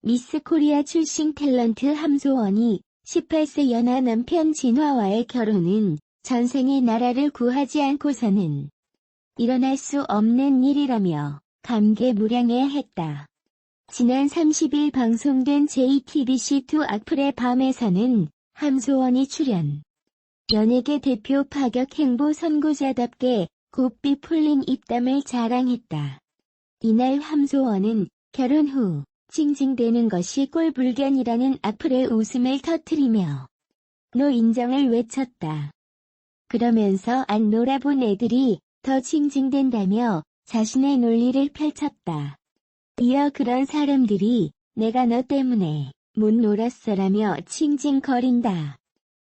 미스 코리아 출신 탤런트 함소원이 18세 연하 남편 진화와의 결혼은 전생에 나라를 구하지 않고서는 일어날 수 없는 일이라며 감개무량해했다. 지난 30일 방송된 JTBC2 악플의 밤에서는 함소원이 출연. 연예계 대표 파격 행보 선구자답게 곱비 풀린 입담을 자랑했다. 이날 함소원은 결혼 후 징징대는 것이 꼴불견이라는 악플의 웃음을 터뜨리며 노 인정을 외쳤다. 그러면서 안 놀아본 애들이 더 징징댄다며 자신의 논리를 펼쳤다. 이어 그런 사람들이 내가 너 때문에 못 놀았어라며 징징거린다.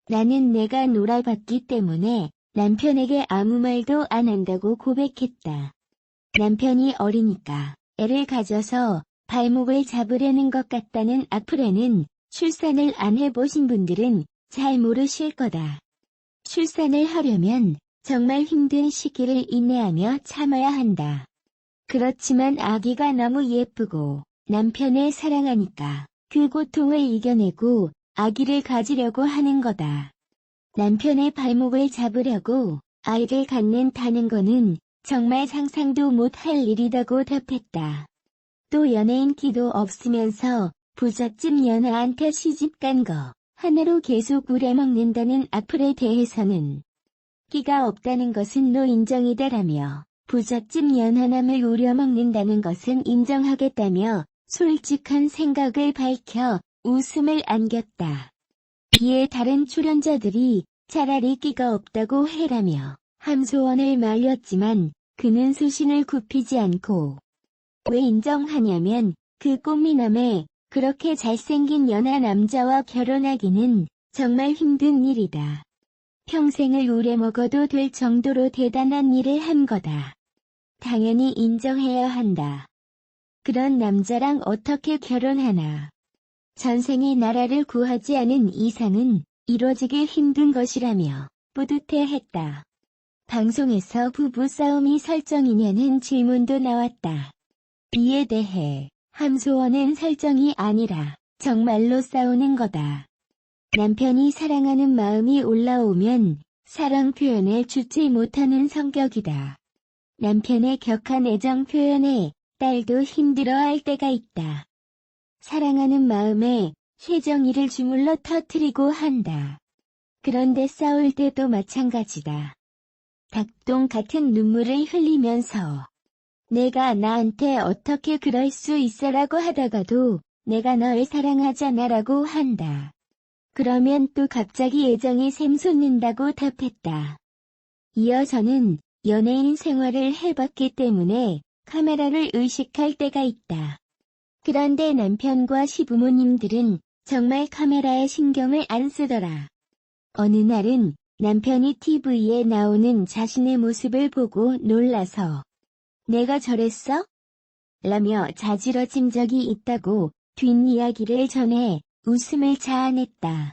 나는 내가 놀아봤기 때문에 남편에게 아무 말도 안 한다고 고백했다. 남편이 어리니까 애를 가져서 발목을 잡으려는 것 같다는 악플에는 출산을 안 해보신 분들은 잘 모르실 거다. 출산을 하려면 정말 힘든 시기를 인내하며 참아야 한다. 그렇지만 아기가 너무 예쁘고 남편을 사랑하니까 그 고통을 이겨내고 아기를 가지려고 하는 거다. 남편의 발목을 잡으려고 아이를 갖는다는 거는 정말 상상도 못할 일이라고 답했다. 또 연예인 끼도 없으면서 부잣집 연하한테 시집간 거 하나로 계속 우려먹는다는 악플에 대해서는 끼가 없다는 것은 노 인정이다라며 부잣집 연하남을 우려먹는다는 것은 인정하겠다며 솔직한 생각을 밝혀 웃음을 안겼다. 이에 다른 출연자들이 차라리 끼가 없다고 해라며 함소원을 말렸지만 그는 수신을 굽히지 않고 왜 인정하냐면 그 꽃미남에 그렇게 잘생긴 연하 남자와 결혼하기는 정말 힘든 일이다. 평생을 우려먹어도 될 정도로 대단한 일을 한 거다. 당연히 인정해야 한다. 그런 남자랑 어떻게 결혼하나. 전생에 나라를 구하지 않은 이상은 이뤄지기 힘든 것이라며 뿌듯해했다. 방송에서 부부싸움이 설정이냐는 질문도 나왔다. 이에 대해 함소원은 설정이 아니라 정말로 싸우는 거다. 남편이 사랑하는 마음이 올라오면 사랑 표현을 주지 못하는 성격이다. 남편의 격한 애정 표현에 딸도 힘들어할 때가 있다. 사랑하는 마음에 쇠정이를 주물러 터뜨리고 한다. 그런데 싸울 때도 마찬가지다. 닭똥 같은 눈물을 흘리면서 내가 나한테 어떻게 그럴 수 있어라고 하다가도 내가 널 사랑하잖아라고 한다. 그러면 또 갑자기 애정이 샘솟는다고 답했다. 이어 저는 연예인 생활을 해봤기 때문에 카메라를 의식할 때가 있다. 그런데 남편과 시부모님들은 정말 카메라에 신경을 안 쓰더라. 어느 날은 남편이 TV에 나오는 자신의 모습을 보고 놀라서 내가 저랬어? 라며 자지러진 적이 있다고 뒷이야기를 전해 웃음을 자아냈다.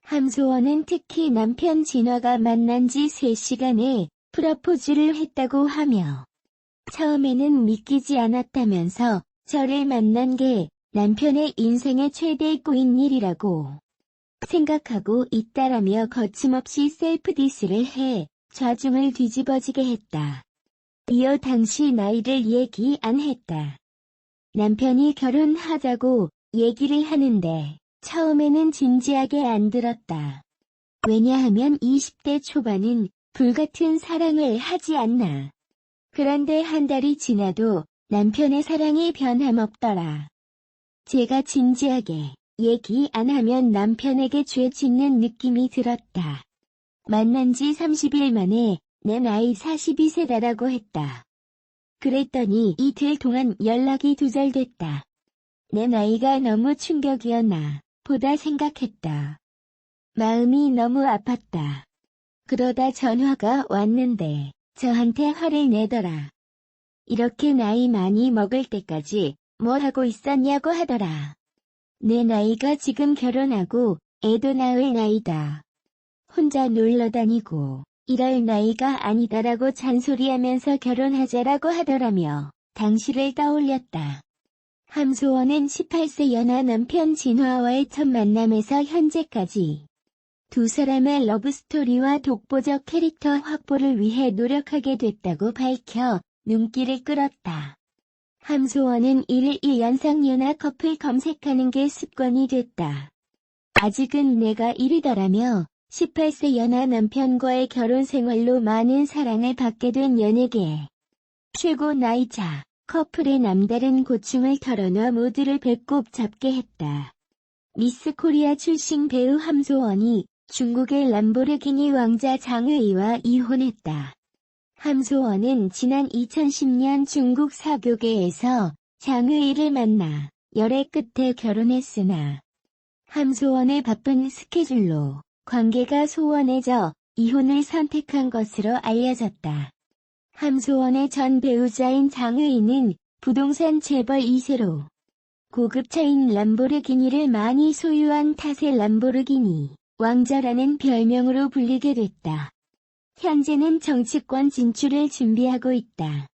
함소원은 특히 남편 진화가 만난 지 3시간에 프러포즈를 했다고 하며 처음에는 믿기지 않았다면서 저를 만난 게 남편의 인생의 최대 꼬인 일이라고 생각하고 있다라며 거침없이 셀프 디스를 해 좌중을 뒤집어지게 했다. 이어 당시 나이를 얘기 안 했다. 남편이 결혼하자고 얘기를 하는데 처음에는 진지하게 안 들었다. 왜냐하면 20대 초반은 불같은 사랑을 하지 않나. 그런데 한 달이 지나도 남편의 사랑이 변함없더라. 제가 진지하게 얘기 안 하면 남편에게 죄 짓는 느낌이 들었다. 만난 지 30일 만에 내 나이 42세다라고 했다. 그랬더니 이틀 동안 연락이 두절됐다. 내 나이가 너무 충격이었나 보다 생각했다. 마음이 너무 아팠다. 그러다 전화가 왔는데 저한테 화를 내더라. 이렇게 나이 많이 먹을 때까지 뭐 하고 있었냐고 하더라. 내 나이가 지금 결혼하고 애도 낳을 나이다. 혼자 놀러 다니고 이럴 나이가 아니다라고 잔소리하면서 결혼하자라고 하더라며 당시를 떠올렸다. 함소원은 18세 연하 남편 진화와의 첫 만남에서 현재까지 두 사람의 러브스토리와 독보적 캐릭터 확보를 위해 노력하게 됐다고 밝혀 눈길을 끌었다. 함소원은 이를 이 연상연하 커플 검색하는 게 습관이 됐다. 아직은 내가 이르더라며 18세 연하 남편과의 결혼 생활로 많은 사랑을 받게 된 연예계의 최고 나이차 커플의 남다른 고충을 털어놔 모두를 배꼽 잡게 했다. 미스 코리아 출신 배우 함소원이 중국의 람보르기니 왕자 장의와 이혼했다. 함소원은 지난 2010년 중국 사교계에서 장의를 만나 열애 끝에 결혼했으나 함소원의 바쁜 스케줄로 관계가 소원해져 이혼을 선택한 것으로 알려졌다. 함소원의 전 배우자인 장의는 부동산 재벌 2세로 고급차인 람보르기니를 많이 소유한 탓에 람보르기니 왕자라는 별명으로 불리게 됐다. 현재는 정치권 진출을 준비하고 있다.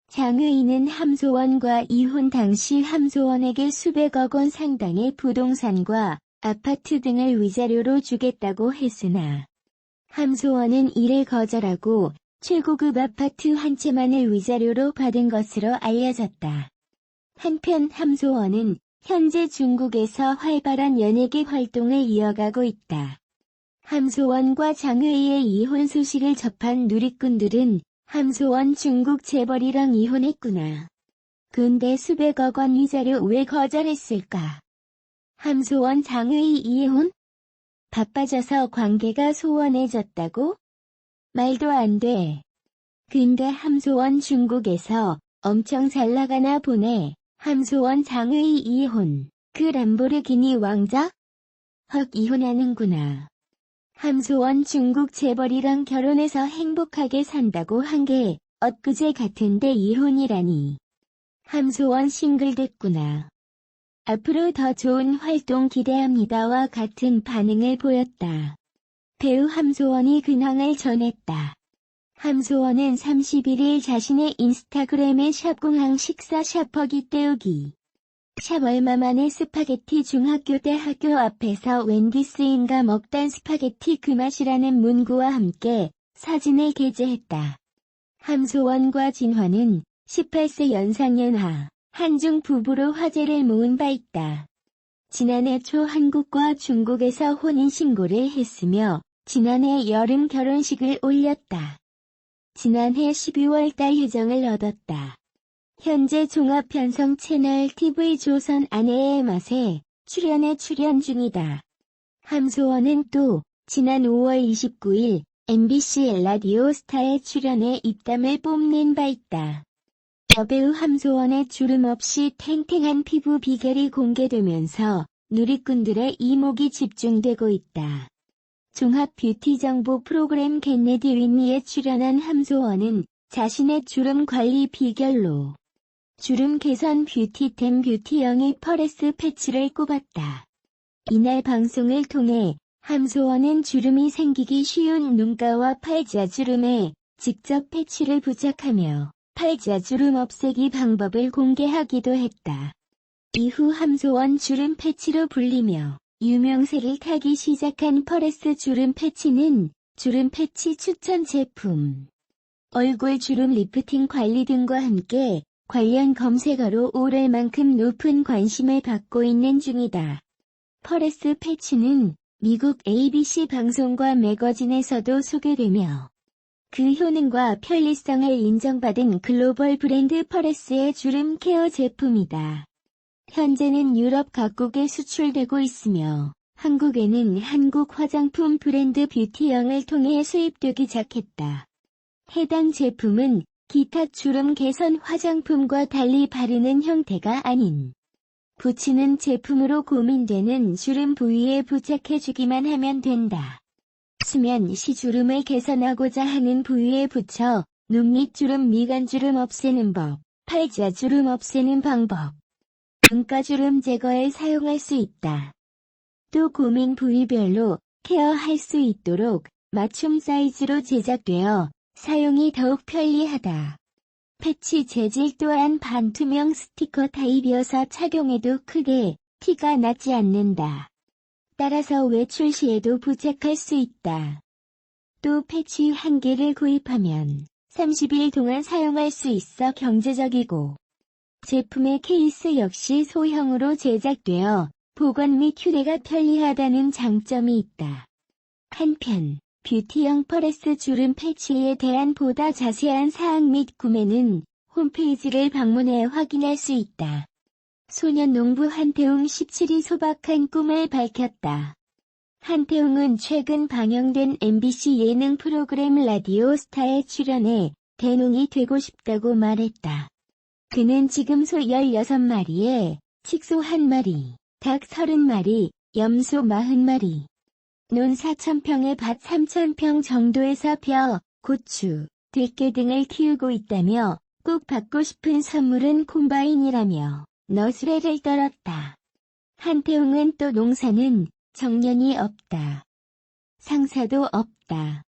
장의인은 함소원과 이혼 당시 함소원에게 수백억 원 상당의 부동산과 아파트 등을 위자료로 주겠다고 했으나 함소원은 이를 거절하고 최고급 아파트 한 채만을 위자료로 받은 것으로 알려졌다. 한편 함소원은 현재 중국에서 활발한 연예계 활동을 이어가고 있다. 함소원과 장의의 이혼 소식을 접한 누리꾼들은 함소원 중국 재벌이랑 이혼했구나. 근데 수백억 원 위자료 왜 거절했을까? 함소원 장의 이혼? 바빠져서 관계가 소원해졌다고? 말도 안 돼. 근데 함소원 중국에서 엄청 잘 나가나 보네. 함소원 장의 이혼. 그 람보르기니 왕자? 헉 이혼하는구나. 함소원 중국 재벌이랑 결혼해서 행복하게 산다고 한 게 엊그제 같은데 이혼이라니. 함소원 싱글 됐구나. 앞으로 더 좋은 활동 기대합니다와 같은 반응을 보였다. 배우 함소원이 근황을 전했다. 함소원은 31일 자신의 인스타그램에 샵공항 식사 샤퍼기 때우기. 샵 얼마 만에 스파게티 중학교 때 학교 앞에서 웬디스인가 먹던 스파게티 그 맛이라는 문구와 함께 사진을 게재했다. 함소원과 진화는 18세 연상연하, 한중 부부로 화제를 모은 바 있다. 지난해 초 한국과 중국에서 혼인신고를 했으며 지난해 여름 결혼식을 올렸다. 지난해 12월 달 휴정을 얻었다. 현재 종합편성 채널 TV조선 아내의 맛에 출연 중이다. 함소원은 또 지난 5월 29일 MBC 라디오 스타에 출연해 입담을 뽐낸 바 있다. 여배우 함소원의 주름 없이 탱탱한 피부 비결이 공개되면서 누리꾼들의 이목이 집중되고 있다. 종합 뷰티 정보 프로그램 겟레디 윈니에 출연한 함소원은 자신의 주름 관리 비결로 주름 개선 뷰티템 뷰티영의 퍼레스 패치를 꼽았다. 이날 방송을 통해 함소원은 주름이 생기기 쉬운 눈가와 팔자주름에 직접 패치를 부착하며 팔자주름 없애기 방법을 공개하기도 했다. 이후 함소원 주름 패치로 불리며 유명세를 타기 시작한 퍼레스 주름 패치는 주름 패치 추천 제품, 얼굴 주름 리프팅 관리 등과 함께 관련 검색어로 오를 만큼 높은 관심을 받고 있는 중이다. 퍼레스 패치는 미국 ABC 방송과 매거진에서도 소개되며 그 효능과 편리성을 인정받은 글로벌 브랜드 퍼레스의 주름 케어 제품이다. 현재는 유럽 각국에 수출되고 있으며 한국에는 한국 화장품 브랜드 뷰티영을 통해 수입되기 시작했다. 해당 제품은 기타 주름 개선 화장품과 달리 바르는 형태가 아닌 붙이는 제품으로 고민되는 주름 부위에 부착해주기만 하면 된다. 수면 시 주름을 개선하고자 하는 부위에 붙여 눈밑주름 미간주름 없애는 법, 팔자주름 없애는 방법, 눈가주름 제거에 사용할 수 있다. 또 고민 부위별로 케어할 수 있도록 맞춤 사이즈로 제작되어 사용이 더욱 편리하다. 패치 재질 또한 반투명 스티커 타입이어서 착용해도 크게 티가 나지 않는다. 따라서 외출 시에도 부착할 수 있다. 또 패치 한 개를 구입하면 30일 동안 사용할 수 있어 경제적이고, 제품의 케이스 역시 소형으로 제작되어 보관 및 휴대가 편리하다는 장점이 있다. 한편 뷰티형 퍼레스 주름 패치에 대한 보다 자세한 사항 및 구매는 홈페이지를 방문해 확인할 수 있다. 소년농부 한태웅 17이 소박한 꿈을 밝혔다. 한태웅은 최근 방영된 MBC 예능 프로그램 라디오 스타에 출연해 대농이 되고 싶다고 말했다. 그는 지금 소 16마리에 칙소 1마리, 닭 30마리, 염소 40마리, 논 4,000평에 밭 3,000평 정도에서 벼, 고추, 들깨 등을 키우고 있다며 꼭 받고 싶은 선물은 콤바인이라며 너스레를 떨었다. 한태웅은 또 농사는 정년이 없다. 상사도 없다.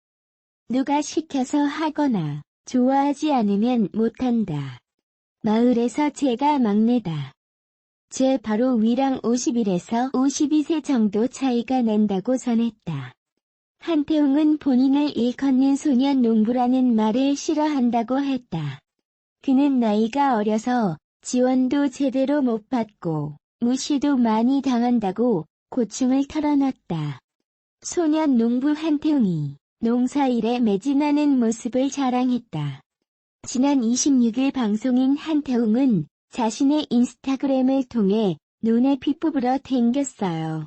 누가 시켜서 하거나 좋아하지 않으면 못한다. 마을에서 제가 막내다. 제 바로 위랑 51에서 52세 정도 차이가 난다고 전했다. 한태웅은 본인을 일컫는 소년 농부라는 말을 싫어한다고 했다. 그는 나이가 어려서 지원도 제대로 못 받고 무시도 많이 당한다고 고충을 털어놨다. 소년 농부 한태웅이 농사일에 매진하는 모습을 자랑했다. 지난 26일 방송인 한태웅은 자신의 인스타그램을 통해 눈에 피 뽑으러 댕겼어요.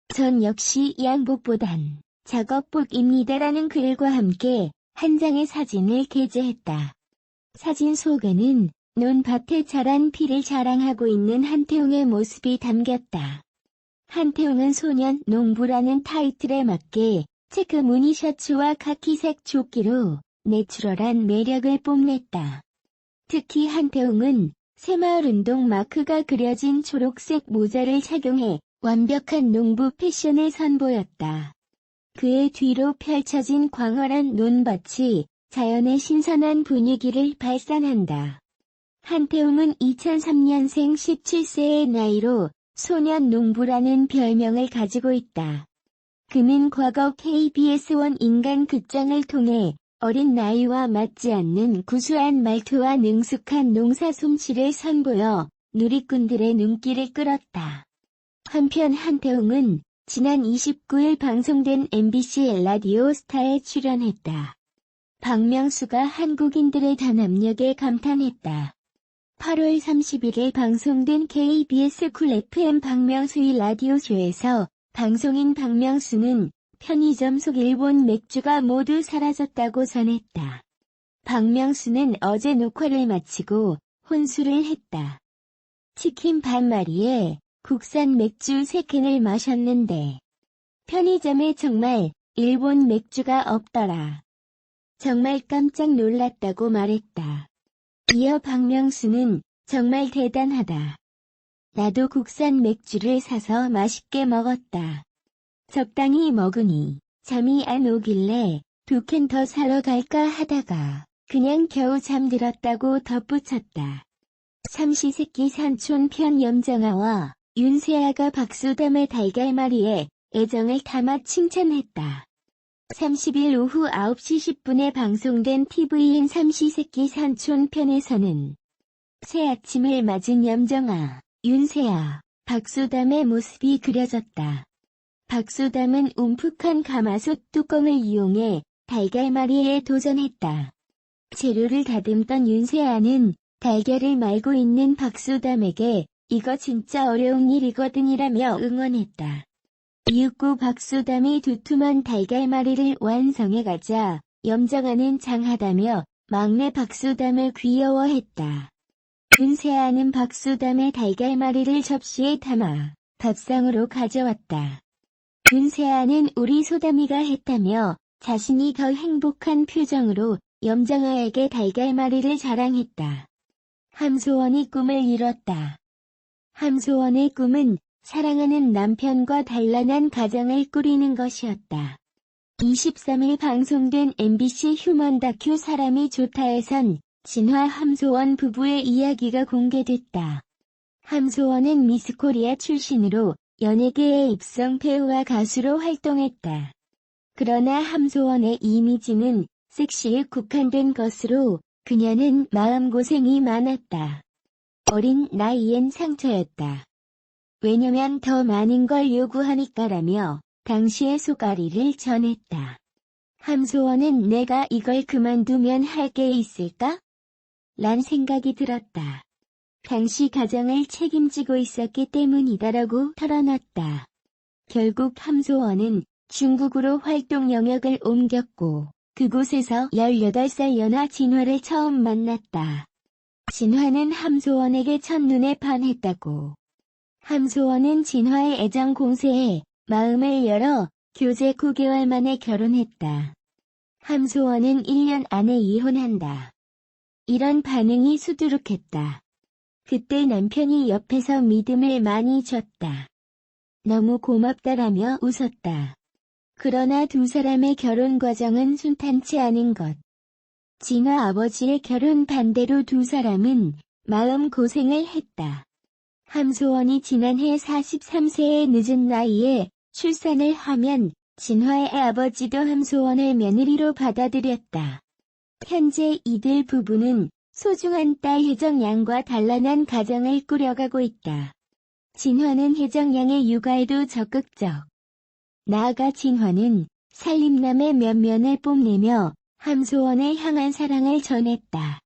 전 역시 양복보단 작업복입니다라는 글과 함께 한 장의 사진을 게재했다. 사진 속에는 논밭에 자란 피를 자랑하고 있는 한태웅의 모습이 담겼다. 한태웅은 소년 농부라는 타이틀에 맞게 체크 무늬 셔츠와 카키색 조끼로 내추럴한 매력을 뽐냈다. 특히 한태웅은 새마을운동 마크가 그려진 초록색 모자를 착용해 완벽한 농부 패션을 선보였다. 그의 뒤로 펼쳐진 광활한 논밭이 자연의 신선한 분위기를 발산한다. 한태웅은 2003년생 17세의 나이로 소년 농부라는 별명을 가지고 있다. 그는 과거 KBS1 인간 극장을 통해 어린 나이와 맞지 않는 구수한 말투와 능숙한 농사 솜씨를 선보여 누리꾼들의 눈길을 끌었다. 한편 한태웅은 지난 29일 방송된 MBC 라디오 스타에 출연했다. 박명수가 한국인들의 단합력에 감탄했다. 8월 31일 방송된 KBS 쿨 FM 박명수의 라디오쇼에서 방송인 박명수는 편의점 속 일본 맥주가 모두 사라졌다고 전했다. 박명수는 어제 녹화를 마치고 혼술을 했다. 치킨 반마리에 국산 맥주 3캔을 마셨는데 편의점에 정말 일본 맥주가 없더라. 정말 깜짝 놀랐다고 말했다. 이어 박명수는 정말 대단하다. 나도 국산 맥주를 사서 맛있게 먹었다. 적당히 먹으니 잠이 안 오길래 2캔 더 사러 갈까 하다가 그냥 겨우 잠들었다고 덧붙였다. 삼시세끼 산촌 편 염정아와 윤세아가 박수담의 달걀말이에 애정을 담아 칭찬했다. 30일 오후 9시 10분에 방송된 TVN 삼시세끼 산촌 편에서는 새 아침을 맞은 염정아, 윤세아, 박수담의 모습이 그려졌다. 박수담은 움푹한 가마솥 뚜껑을 이용해 달걀말이에 도전했다. 재료를 다듬던 윤세아는 달걀을 말고 있는 박수담에게 이거 진짜 어려운 일이거든이라며 응원했다. 이윽고 박수담이 두툼한 달걀말이를 완성해가자 염정아는 장하다며 막내 박수담을 귀여워했다. 윤세아는 박수담의 달걀말이를 접시에 담아 밥상으로 가져왔다. 윤세아는 우리 소담이가 했다며 자신이 더 행복한 표정으로 염정아에게 달걀말이를 자랑했다. 함소원이 꿈을 이뤘다. 함소원의 꿈은 사랑하는 남편과 단란한 가정을 꾸리는 것이었다. 23일 방송된 MBC 휴먼 다큐 사람이 좋다에선 진화 함소원 부부의 이야기가 공개됐다. 함소원은 미스코리아 출신으로 연예계에 입성 배우와 가수로 활동했다. 그러나 함소원의 이미지는 섹시에 국한된 것으로 그녀는 마음고생이 많았다. 어린 나이엔 상처였다. 왜냐면 더 많은 걸 요구하니까라며 당시의 소가리를 전했다. 함소원은 내가 이걸 그만두면 할 게 있을까? 란 생각이 들었다. 당시 가정을 책임지고 있었기 때문이다라고 털어놨다. 결국 함소원은 중국으로 활동 영역을 옮겼고 그곳에서 18살 연하 진화를 처음 만났다. 진화는 함소원에게 첫눈에 반했다고. 함소원은 진화의 애정 공세에 마음을 열어 교제 9개월 만에 결혼했다. 함소원은 1년 안에 이혼한다. 이런 반응이 수두룩했다. 그때 남편이 옆에서 믿음을 많이 줬다. 너무 고맙다라며 웃었다. 그러나 두 사람의 결혼 과정은 순탄치 않은 것. 진화 아버지의 결혼 반대로 두 사람은 마음고생을 했다. 함소원이 지난해 43세의 늦은 나이에 출산을 하면 진화의 아버지도 함소원을 며느리로 받아들였다. 현재 이들 부부는 소중한 딸 혜정양과 단란한 가정을 꾸려가고 있다. 진화는 혜정양의 육아에도 적극적. 나아가 진화는 살림남의 면면을 뽐내며 함소원을 향한 사랑을 전했다.